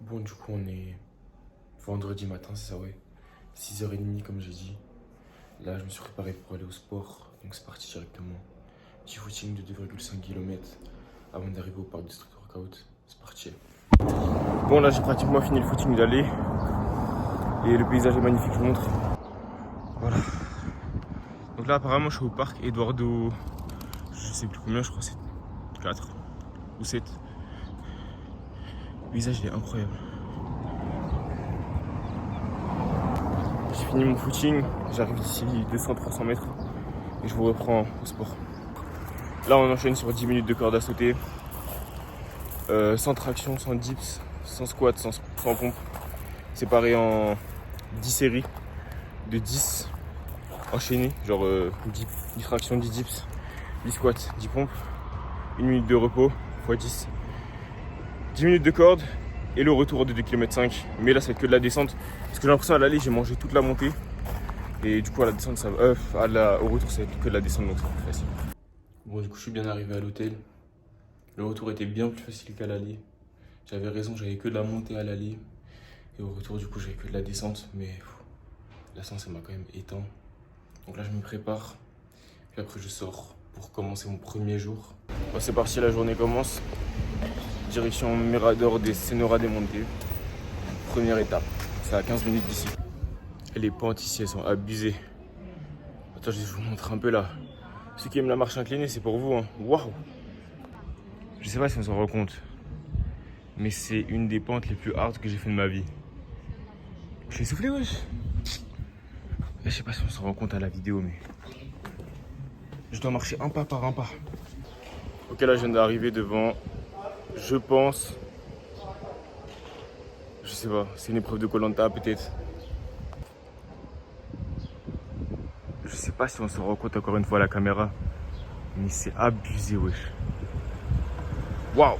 Bon, du coup, on est vendredi matin, c'est ça, ouais. 6h30, comme j'ai dit. Là, je me suis préparé pour aller au sport, donc c'est parti directement. Petit footing de 2,5 km avant d'arriver au parc de street workout. C'est parti. Bon, là, j'ai pratiquement fini le footing d'aller. Et le paysage est magnifique, je vous montre. Voilà. Donc là, apparemment, je suis au parc Eduardo. Je sais plus combien, je crois que c'est 4 ou 7. Le paysage, il est incroyable. J'ai fini mon footing, j'arrive d'ici 200-300 mètres et je vous reprends au sport. Là on enchaîne sur 10 minutes de corde à sauter, sans traction, sans dips, sans squat, sans pompe, séparé en 10 séries de 10 enchaînées, genre 10 tractions, 10 dips, 10 squats, 10 pompes, 1 minute de repos x 10, 10 minutes de corde et le retour de 2,5 km. Mais là ça va être que de la descente parce que j'ai l'impression à l'aller j'ai mangé toute la montée et du coup à la descente ça va, au retour ça va être que de la descente donc c'est plus facile. Bon, du coup je suis bien arrivé à l'hôtel. Le retour était bien plus facile qu'à l'aller. J'avais raison, j'avais que de la montée à l'aller et au retour du coup j'avais que de la descente, mais la séance ça m'a quand même éteint. Donc là je me prépare puis après je sors pour commencer mon premier jour. Bon, c'est parti, la journée commence. Direction Mirador des Senora de Monte. Première étape, c'est à 15 minutes d'ici. Et les pentes ici, elles sont abusées. Attends, je vais vous montrer un peu là. Ceux qui aiment la marche inclinée, c'est pour vous. Hein. Waouh! Je sais pas si on s'en rend compte, mais c'est une des pentes les plus hard que j'ai fait de ma vie. Je suis essoufflé, wesh. Je sais pas si on s'en rend compte à la vidéo, mais je dois marcher un pas par un pas. Ok, là, je viens d'arriver devant. Je pense. Je sais pas, c'est une épreuve de Koh Lanta peut-être. Je sais pas si on se rend compte encore une fois à la caméra, mais c'est abusé, wesh. Waouh!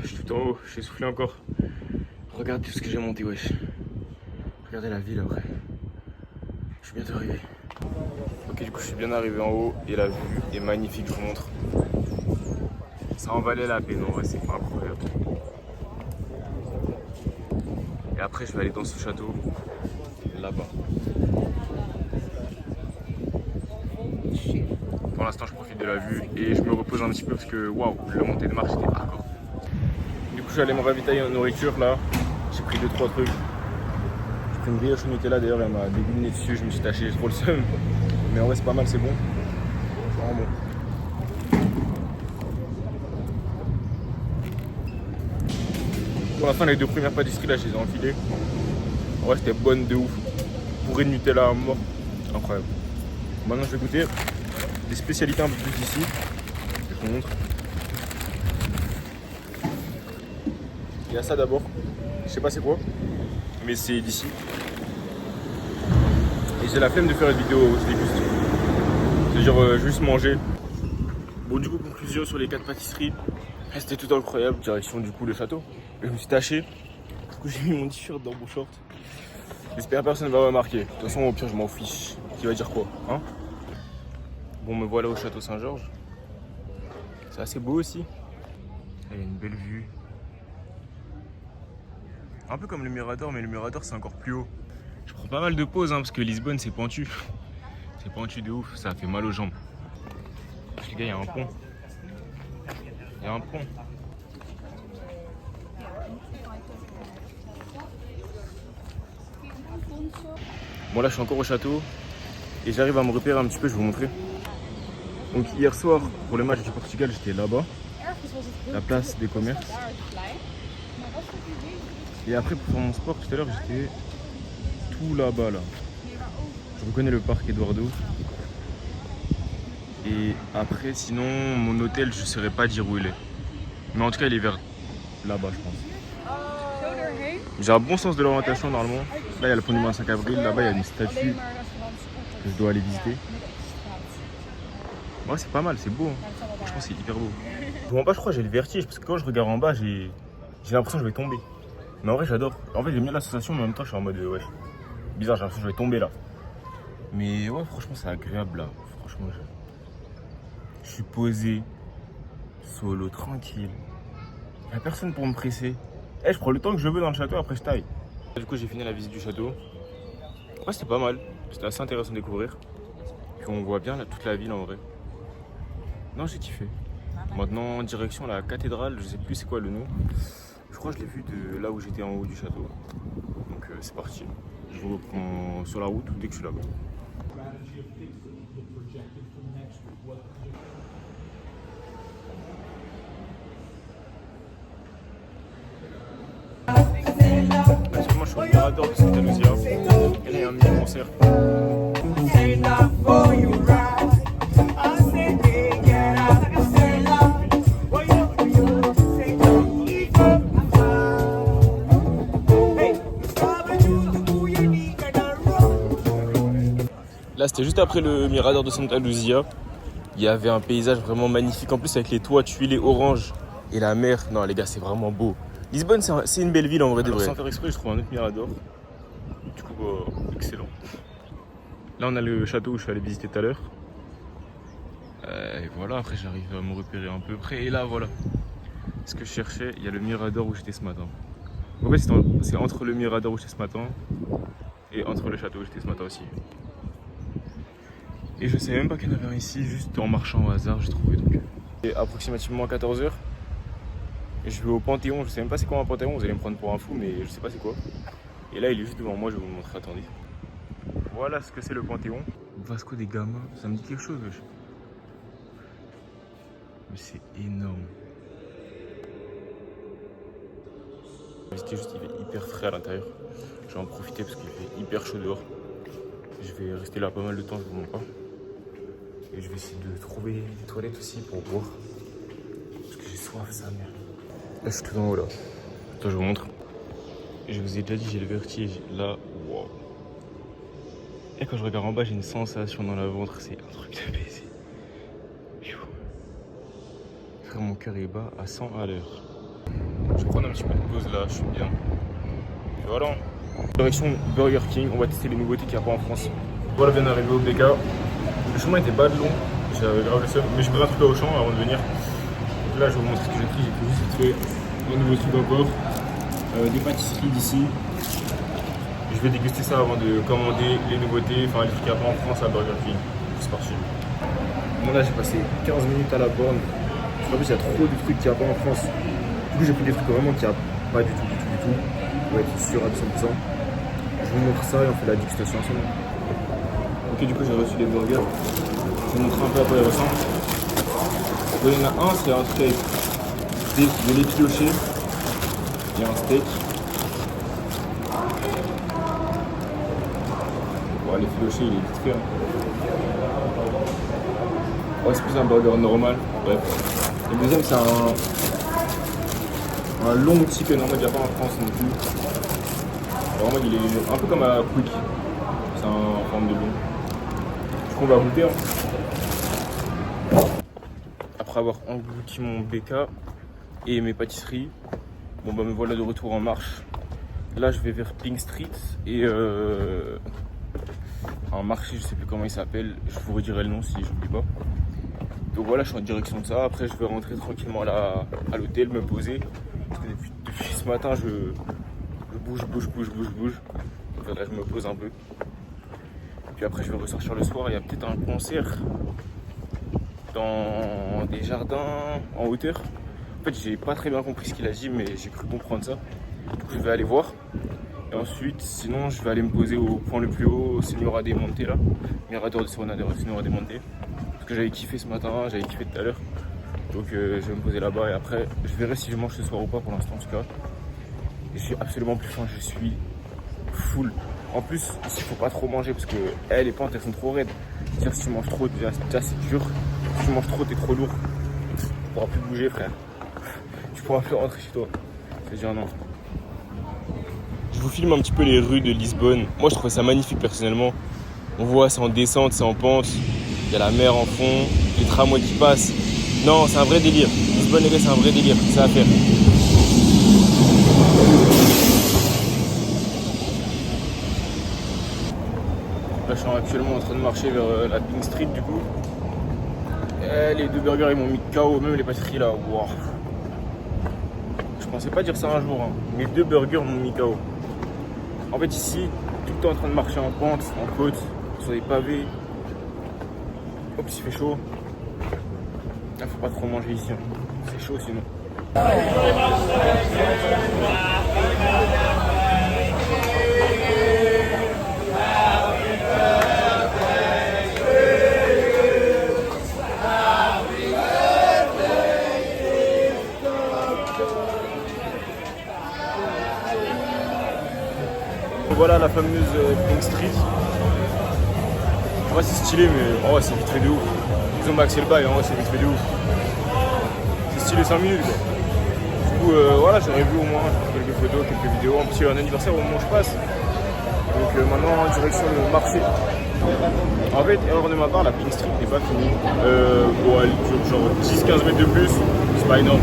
Je suis tout en haut, je suis essoufflé encore. Regarde tout ce que j'ai monté, wesh. Regardez la ville après. Je suis bientôt arrivé. Ok, du coup, je suis bien arrivé en haut et la vue est magnifique, je vous montre. Ça en valait la peine, en vrai, c'est incroyable. Et après, je vais aller dans ce château, là-bas. Pour l'instant, je profite de la vue et je me repose un petit peu parce que, waouh, la montée de marche était hardcore. Du coup, je suis allé me ravitailler en nourriture, là. J'ai pris 2-3 trucs. J'ai pris une brioche au Nutella, d'ailleurs, elle m'a dégouliné dessus, je me suis taché, j'ai trop le seum. Mais en vrai, c'est pas mal, c'est bon. C'est vraiment bon. Pour l'instant, les 2 premières pâtisseries, là, je les ai enfilées. En vrai, c'était bonne de ouf. Bourré de Nutella à mort. Incroyable. Maintenant, je vais goûter des spécialités un peu plus d'ici. Je vous montre. Il y a ça d'abord. Je sais pas c'est quoi, mais c'est d'ici. Et j'ai la flemme de faire une vidéo où je déguste. C'est-à-dire juste manger. Bon, du coup, conclusion sur les 4 pâtisseries. C'était tout incroyable. Direction du coup le château. Je me suis taché. Du coup, j'ai mis mon t-shirt dans mon short. J'espère que personne ne va remarquer. De toute façon, au pire, je m'en fiche. Qui va dire quoi, hein? Bon, me voilà au château Saint-Georges. C'est assez beau aussi. Il y a une belle vue. Un peu comme le Mirador, mais le Mirador, c'est encore plus haut. Je prends pas mal de pauses, hein, parce que Lisbonne, c'est pentu. C'est pentu de ouf, ça fait mal aux jambes. Les gars, il y a un pont. Il y a un pont. Bon, là, je suis encore au château. Et j'arrive à me repérer un petit peu, je vais vous montrer. Donc, hier soir, pour le match du Portugal, j'étais là-bas. La place des commerces. Et après, pour faire mon sport, tout à l'heure, j'étais tout là-bas, là. Je reconnais le parc Eduardo. Et après, sinon, mon hôtel, je ne saurais pas dire où il est. Mais en tout cas, il est vers là-bas, je pense. J'ai un bon sens de l'orientation, normalement. Là, il y a le pont du 5 avril. Là-bas, il y a une statue que je dois aller visiter. Ouais, c'est pas mal, c'est beau. Hein. Franchement, c'est hyper beau. En bas, je crois que j'ai le vertige. Parce que quand je regarde en bas, j'ai l'impression que je vais tomber. Mais en vrai, j'adore. En fait, j'aime bien la sensation, mais en même temps, je suis en mode ouais. Bizarre, j'ai l'impression que je vais tomber là. Mais ouais, franchement, c'est agréable là. Franchement, je suis posé, solo, tranquille. Il n'y a personne pour me presser. Je prends le temps que je veux dans le château, après je taille. Du coup, j'ai fini la visite du château. Ouais, c'était pas mal. C'était assez intéressant de découvrir. Puis on voit bien là, toute la ville en vrai. Non, j'ai kiffé. Maintenant, direction la cathédrale, je sais plus c'est quoi le nom. Je crois que je l'ai vu de là où j'étais en haut du château. Donc c'est parti. Je vous reprends sur la route dès que je suis là-bas. Actuellement, je suis au Mirador de Santa Luzia. Et là, il y a un mini concert. Là, c'était juste après le Mirador de Santa Luzia. Il y avait un paysage vraiment magnifique. En plus, avec les toits tuilés orange et la mer. Non, les gars, c'est vraiment beau. Lisbonne, c'est une belle ville en vrai de vrai. Sans faire exprès, je trouve un autre Mirador. Du coup, excellent. Là, on a le château où je suis allé visiter tout à l'heure. Et voilà, après, j'arrive à me repérer un peu près. Et là, voilà. Ce que je cherchais, il y a le Mirador où j'étais ce matin. En fait, c'est entre le Mirador où j'étais ce matin et entre le château où j'étais ce matin aussi. Et je savais même pas qu'il y en avait un ici, juste en marchant au hasard, j'ai trouvé donc. Et approximativement à 14h. Et je vais au Panthéon, je sais même pas c'est quoi un Panthéon, vous allez me prendre pour un fou, mais je sais pas c'est quoi. Et là il est juste devant moi, je vais vous le montrer, attendez. Voilà ce que c'est le Panthéon. Vasco des Gama, ça me dit quelque chose, wesh. Mais c'est énorme. C'était juste, il fait hyper frais à l'intérieur. Je vais en profiter parce qu'il fait hyper chaud dehors. Je vais rester là pas mal de temps, je vous montre pas. Et je vais essayer de trouver des toilettes aussi pour boire. Parce que j'ai soif, ça merde. Là, je suis tout en haut là. Attends, je vous montre. Je vous ai déjà dit, j'ai le vertige. Là, wow. Et quand je regarde en bas, j'ai une sensation dans la ventre. C'est un truc de baiser. Frère, mon cœur est bas à 100 à l'heure. Je vais prendre un petit peu de pause là, je suis bien. Et voilà. Direction Burger King, on va tester les nouveautés qu'il n'y a pas en France. Voilà, vient d'arriver au BK. Le chemin était pas de long, j'avais grave le seum, mais j'ai pris un truc au champ avant de venir. Donc là, je vais vous montrer ce que j'ai pris. J'ai pris juste fait un nouveau truc encore, des pâtisseries d'ici. Je vais déguster ça avant de commander les nouveautés, enfin les trucs qu'il n'y a pas en France à Burger King. C'est parti. Bon, là, j'ai passé 15 minutes à la borne. En plus, il y a trop de trucs qu'il n'y a pas en France. Du coup, j'ai pris des trucs vraiment qu'il n'y a pas du tout. On va être sûr à 200%. Je vous montre ça et on fait la dégustation ensemble. Ok, du coup, j'ai reçu les burgers. Je vous montre un peu à quoi ils ressemblent. Il y en a un, c'est un truc avec de l'effiloché. Il y a un steak. Bon, l'effiloché, il est vite fait. Ouais, c'est plus un burger normal. Bref. Le deuxième, c'est un long chicken. En mode, il n'y a pas en France non plus. Vraiment, il est un peu comme à Quick. C'est en forme de long. Du coup, on va goûter. Après avoir englouti mon BK et mes pâtisseries, bon bah me voilà de retour en marche. Là, je vais vers Pink Street et un marché, je sais plus comment il s'appelle. Je vous redirai le nom si j'oublie pas. Donc voilà, je suis en direction de ça. Après, je vais rentrer tranquillement à l'hôtel, me poser. Parce que depuis ce matin, je bouge. Donc là, je me pose un peu. Puis après, je vais ressortir le soir. Il y a peut-être un concert dans des jardins en hauteur. En fait, j'ai pas très bien compris ce qu'il a dit, mais j'ai cru comprendre ça. Du coup, je vais aller voir. Et ensuite, sinon, je vais aller me poser au point le plus haut, au Senora de Monte là. Mirador de Senora de Monte. Parce que j'avais kiffé ce matin, j'avais kiffé tout à l'heure. Donc je vais me poser là-bas et après je verrai si je mange ce soir ou pas pour l'instant en tout cas. Et j'ai absolument plus faim, je suis full. En plus, ici il faut pas trop manger parce que les pentes elles sont trop raides. C'est-à-dire si tu manges trop, déjà c'est dur. Si tu manges trop, t'es trop lourd. Tu pourras plus bouger frère. Tu pourras plus rentrer chez toi. C'est dire non. Je vous filme un petit peu les rues de Lisbonne. Moi je trouve ça magnifique personnellement. On voit c'est en descente, c'est en pente. Il y a la mer en fond, les tramways qui passent. Non, c'est un vrai délire. Lisbonne, les gars, c'est un vrai délire. C'est à faire. Là, je suis actuellement en train de marcher vers la Pink Street, du coup. Et les deux burgers, ils m'ont mis KO, même les pâtisseries là. Wow. pensais pas dire ça un jour, hein. Mes 2 burgers m'ont mis KO. En fait, ici, tout le temps en train de marcher en pente, en côte, sur des pavés. Hop, il fait chaud. Là, faut pas trop manger ici, hein. C'est chaud sinon. Voilà la fameuse Pink Street. En vrai c'est stylé mais en vrai c'est vite fait de ouf. Ils ont maxé le bail, en vrai c'est vite fait de ouf. C'est stylé 5 minutes quoi. Du coup voilà, j'aurais vu au moins quelques photos, quelques vidéos. En plus il y a un anniversaire au moment où je passe. Donc maintenant en direction le marché. En fait, erreur de ma part, la Pink Street n'est pas finie. Bon elle dure genre 10-15 mètres de plus, c'est pas énorme.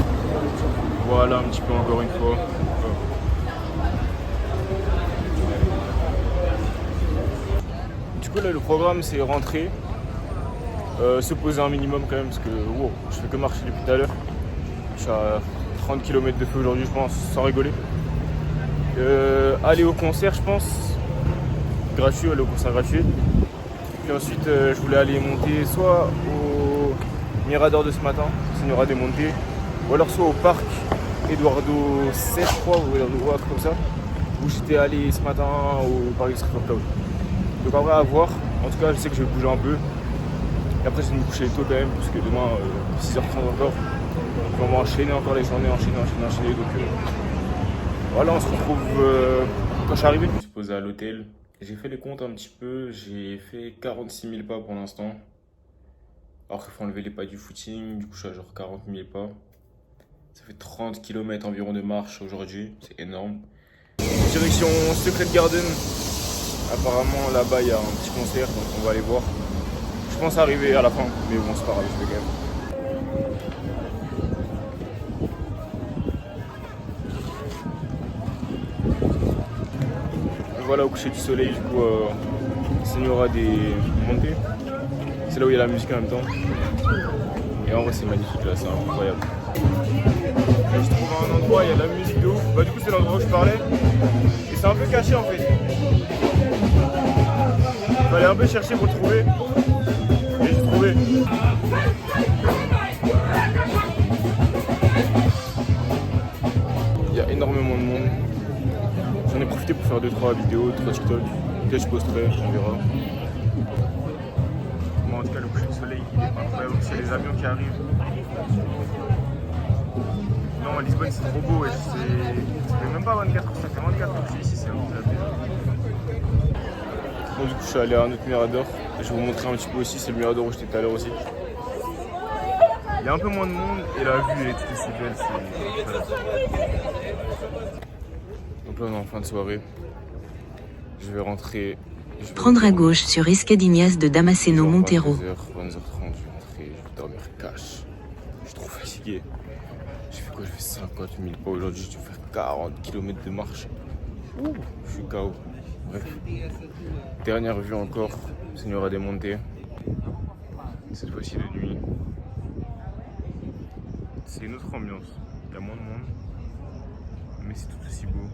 Voilà un petit peu encore une fois. Du coup là le programme c'est rentrer, se poser un minimum quand même parce que wow, je fais que marcher depuis tout à l'heure. Je suis à 30 km de feu aujourd'hui je pense, sans rigoler. Aller au concert je pense, gratuit, aller au concert gratuit. Puis ensuite je voulais aller monter soit au Mirador de ce matin, s'il y aura des montées, ou alors soit au parc Eduardo 7 je crois, ou Eduardo comme ça, où j'étais allé ce matin au parc Street of Cloud. Donc en vrai à voir, en tout cas je sais que je vais bouger un peu. Et après je vais me coucher tôt quand même, parce que demain 6h30 encore. Donc on va enchaîner encore les journées, enchaîner. Donc voilà, on se retrouve quand je suis arrivé. Je me suis posé à l'hôtel, j'ai fait les comptes un petit peu, j'ai fait 46 000 pas pour l'instant. Alors qu'il faut enlever les pas du footing, du coup je suis à genre 40 000 pas. Ça fait 30 km environ de marche aujourd'hui, c'est énorme. Direction Secret Garden. Apparemment là-bas il y a un petit concert donc on va aller voir. Je pense arriver à la fin mais bon c'est pas grave, je vais quand même. Voilà au coucher du soleil du coup il y aura des montées. C'est là où il y a la musique en même temps. Et en vrai c'est magnifique là, c'est incroyable. Là, je trouve un endroit, il y a de la musique de ouf. Bah du coup c'est l'endroit où je parlais. Et c'est un peu caché en fait. Il fallait un peu chercher pour le trouver. Et j'ai trouvé. Il y a énormément de monde. J'en ai profité pour faire 2-3 vidéos, 3 TikTok. Peut-être je posterai, on verra. Bon, en tout cas le coucher du soleil il est incroyable. C'est les avions qui arrivent. Non, à Lisbonne c'est trop beau et ça fait même pas 24 heures, ça fait 24 heures que je suis ici, c'est incroyable. Bon, du coup, je suis allé à un autre mirador. Et je vais vous montrer un petit peu aussi, c'est le mirador où j'étais tout à l'heure aussi. Il y a un peu moins de monde et la vue elle est toute aussi belle, c'est incroyable. Donc là, on est en fin de soirée. Je vais rentrer. Prendre à gauche sur Escadinhas de Damasceno Montero. 20h30, je vais rentrer, je vais dormir cash. Je suis trop fatigué. J'ai fait quoi? J'ai fait 50 000 pas aujourd'hui, je vais faire 40 km de marche. Ouh, je suis KO. Bref. Dernière vue encore, il y aura des montées. Cette fois-ci de nuit. C'est une autre ambiance. Il y a moins de monde, mais c'est tout aussi beau.